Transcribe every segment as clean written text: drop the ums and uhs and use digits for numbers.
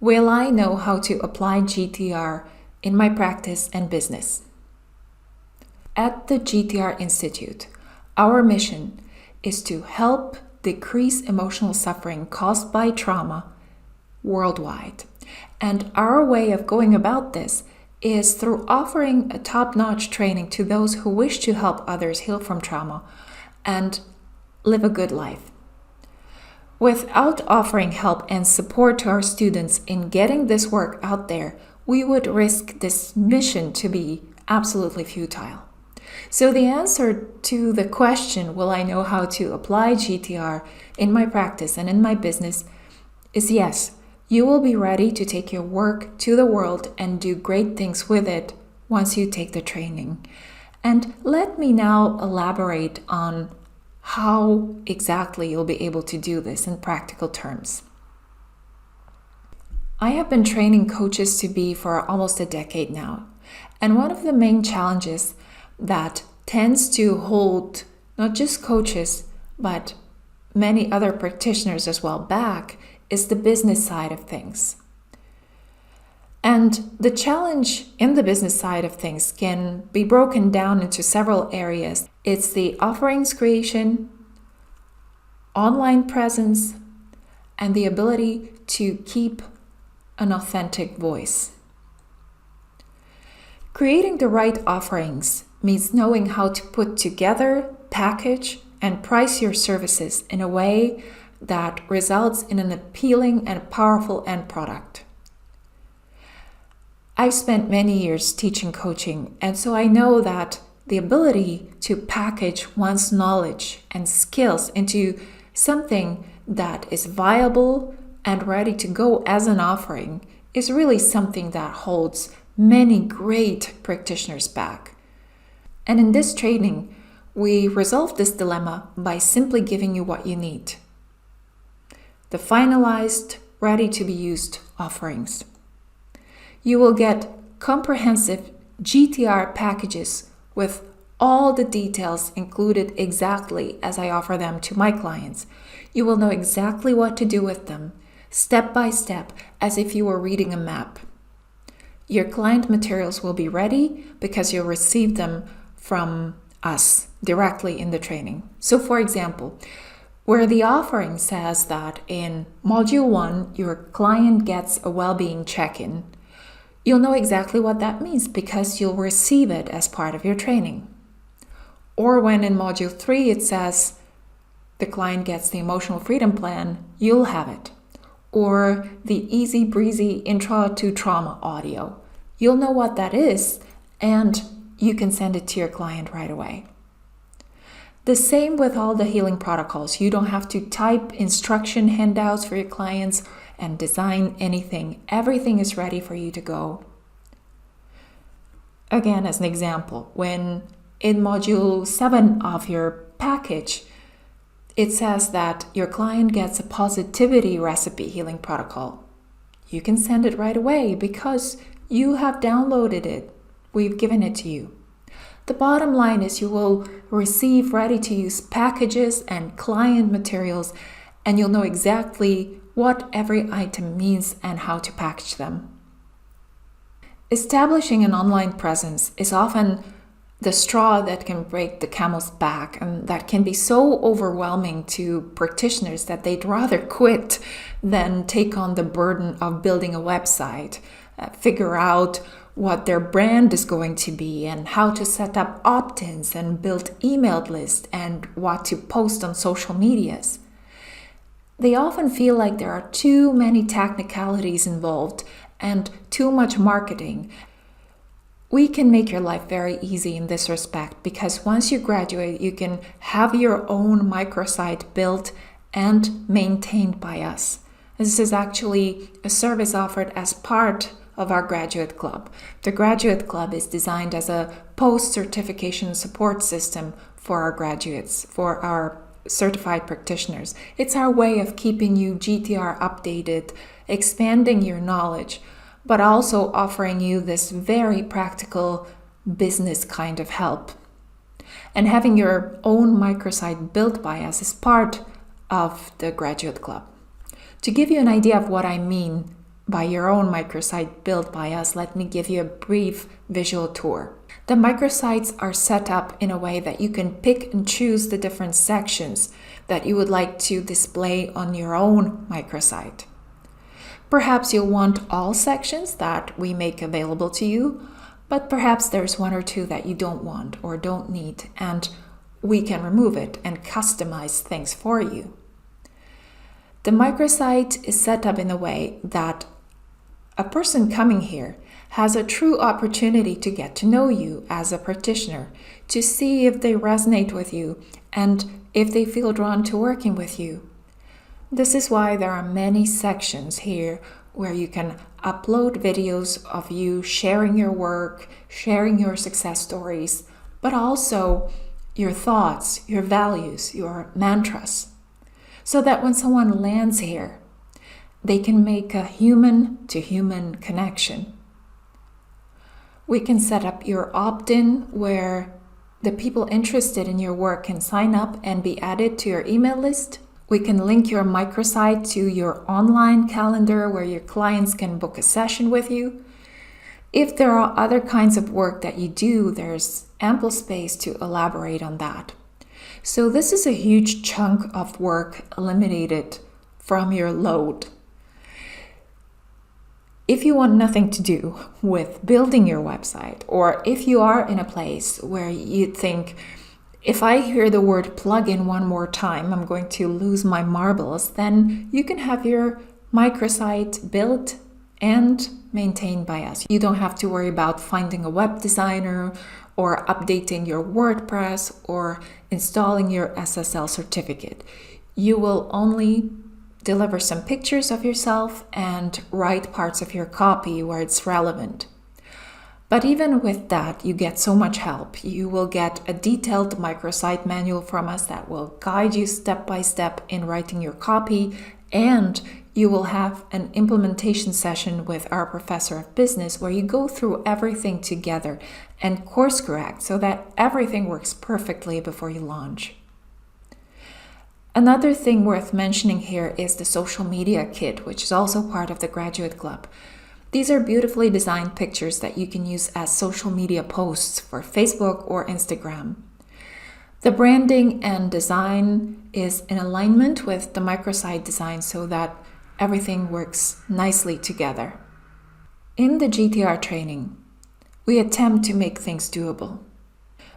will I know how to apply GTR in my practice and business? At the GTR Institute, our mission is to help decrease emotional suffering caused by trauma worldwide. And our way of going about this is through offering a top-notch training to those who wish to help others heal from trauma and live a good life. Without offering help and support to our students in getting this work out there, we would risk this mission to be absolutely futile. So the answer to the question, will I know how to apply GTR in my practice and in my business, is yes. You will be ready to take your work to the world and do great things with it once you take the training. And let me now elaborate on how exactly you'll be able to do this in practical terms. I have been training coaches to be for almost a decade now. And one of the main challenges that tends to hold not just coaches, but many other practitioners as well back is the business side of things. And the challenge in the business side of things can be broken down into several areas. It's the offerings creation, online presence, and the ability to keep an authentic voice. Creating the right offerings means knowing how to put together, package, and price your services in a way that results in an appealing and powerful end product. I've spent many years teaching coaching, and so I know that the ability to package one's knowledge and skills into something that is viable and ready to go as an offering is really something that holds many great practitioners back. And in this training, we resolve this dilemma by simply giving you what you need. The finalized, ready-to-be-used offerings. You will get comprehensive GTR packages with all the details included exactly as I offer them to my clients. You will know exactly what to do with them, step by step, as if you were reading a map. Your client materials will be ready because you'll receive them from us directly in the training. So for example, where the offering says that in Module 1, your client gets a well-being check-in, you'll know exactly what that means because you'll receive it as part of your training. Or when in Module 3 it says the client gets the emotional freedom plan, you'll have it. Or the easy breezy intro to trauma audio. You'll know what that is and you can send it to your client right away. The same with all the healing protocols. You don't have to type instruction handouts for your clients and design anything. Everything is ready for you to go. Again, as an example, when in Module 7 of your package, it says that your client gets a positivity recipe healing protocol. You can send it right away because you have downloaded it. We've given it to you. The bottom line is you will receive ready-to-use packages and client materials, and you'll know exactly what every item means and how to package them. Establishing an online presence is often the straw that can break the camel's back, and that can be so overwhelming to practitioners that they'd rather quit than take on the burden of building a website, figure out what their brand is going to be and how to set up opt-ins and build email lists and what to post on social medias. They often feel like there are too many technicalities involved and too much marketing. We can make your life very easy in this respect because once you graduate, you can have your own microsite built and maintained by us. This is actually a service offered as part of our Graduate Club. The Graduate Club is designed as a post-certification support system for our graduates, for our certified practitioners. It's our way of keeping you GTR updated, expanding your knowledge, but also offering you this very practical business kind of help. And having your own microsite built by us is part of the Graduate Club. To give you an idea of what I mean by your own microsite built by us, let me give you a brief visual tour. The microsites are set up in a way that you can pick and choose the different sections that you would like to display on your own microsite. Perhaps you'll want all sections that we make available to you, but perhaps there's one or two that you don't want or don't need, and we can remove it and customize things for you. The microsite is set up in a way that a person coming here has a true opportunity to get to know you as a practitioner, to see if they resonate with you and if they feel drawn to working with you. This is why there are many sections here where you can upload videos of you sharing your work, sharing your success stories, but also your thoughts, your values, your mantras, so that when someone lands here, they can make a human-to-human connection. We can set up your opt-in where the people interested in your work can sign up and be added to your email list. We can link your microsite to your online calendar where your clients can book a session with you. If there are other kinds of work that you do, there's ample space to elaborate on that. So this is a huge chunk of work eliminated from your load. If you want nothing to do with building your website, or if you are in a place where you think, if I hear the word plugin one more time, I'm going to lose my marbles, then you can have your microsite built and maintained by us. You don't have to worry about finding a web designer or updating your WordPress or installing your SSL certificate. You will only deliver some pictures of yourself and write parts of your copy where it's relevant. But even with that, you get so much help. You will get a detailed microsite manual from us that will guide you step by step in writing your copy, and you will have an implementation session with our professor of business where you go through everything together and course correct so that everything works perfectly before you launch. Another thing worth mentioning here is the social media kit, which is also part of the Graduate Club. These are beautifully designed pictures that you can use as social media posts for Facebook or Instagram. The branding and design is in alignment with the microsite design so that everything works nicely together. In the GTR training, we attempt to make things doable.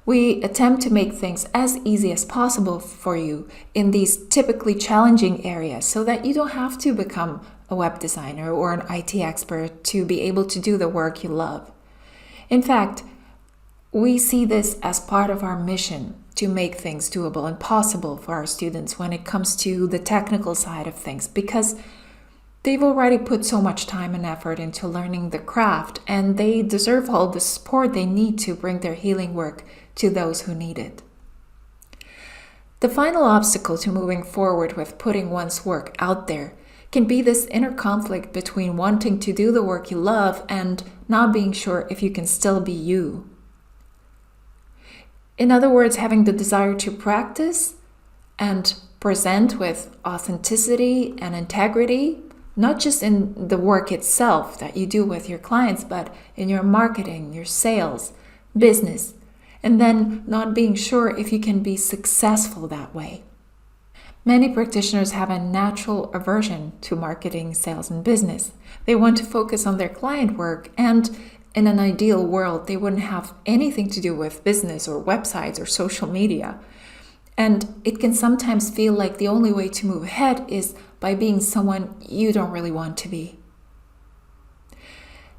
We attempt to make things as easy as possible for you in these typically challenging areas so that you don't have to become a web designer or an IT expert to be able to do the work you love. In fact, we see this as part of our mission to make things doable and possible for our students when it comes to the technical side of things, because they've already put so much time and effort into learning the craft, and they deserve all the support they need to bring their healing work to those who need it. The final obstacle to moving forward with putting one's work out there can be this inner conflict between wanting to do the work you love and not being sure if you can still be you. In other words, having the desire to practice and present with authenticity and integrity, not just in the work itself that you do with your clients, but in your marketing, your sales, business, and then not being sure if you can be successful that way. Many practitioners have a natural aversion to marketing, sales, and business. They want to focus on their client work, and in an ideal world, they wouldn't have anything to do with business or websites or social media. And it can sometimes feel like the only way to move ahead is by being someone you don't really want to be.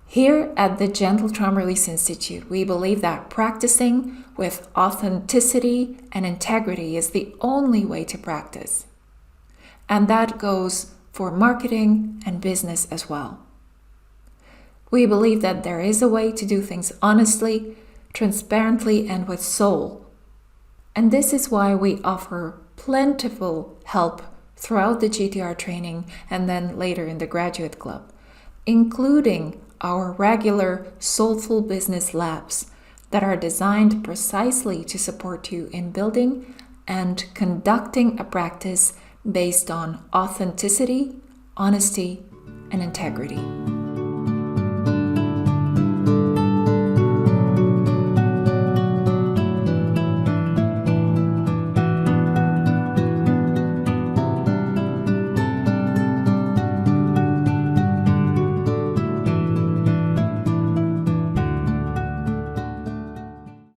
Here at the Gentle Trauma Release Institute, we believe that practicing with authenticity and integrity is the only way to practice. And that goes for marketing and business as well. We believe that there is a way to do things honestly, transparently, and with soul. And this is why we offer plentiful help throughout the GTR training and then later in the Graduate Club, including our regular Soulful Business Labs that are designed precisely to support you in building and conducting a practice based on authenticity, honesty, and integrity.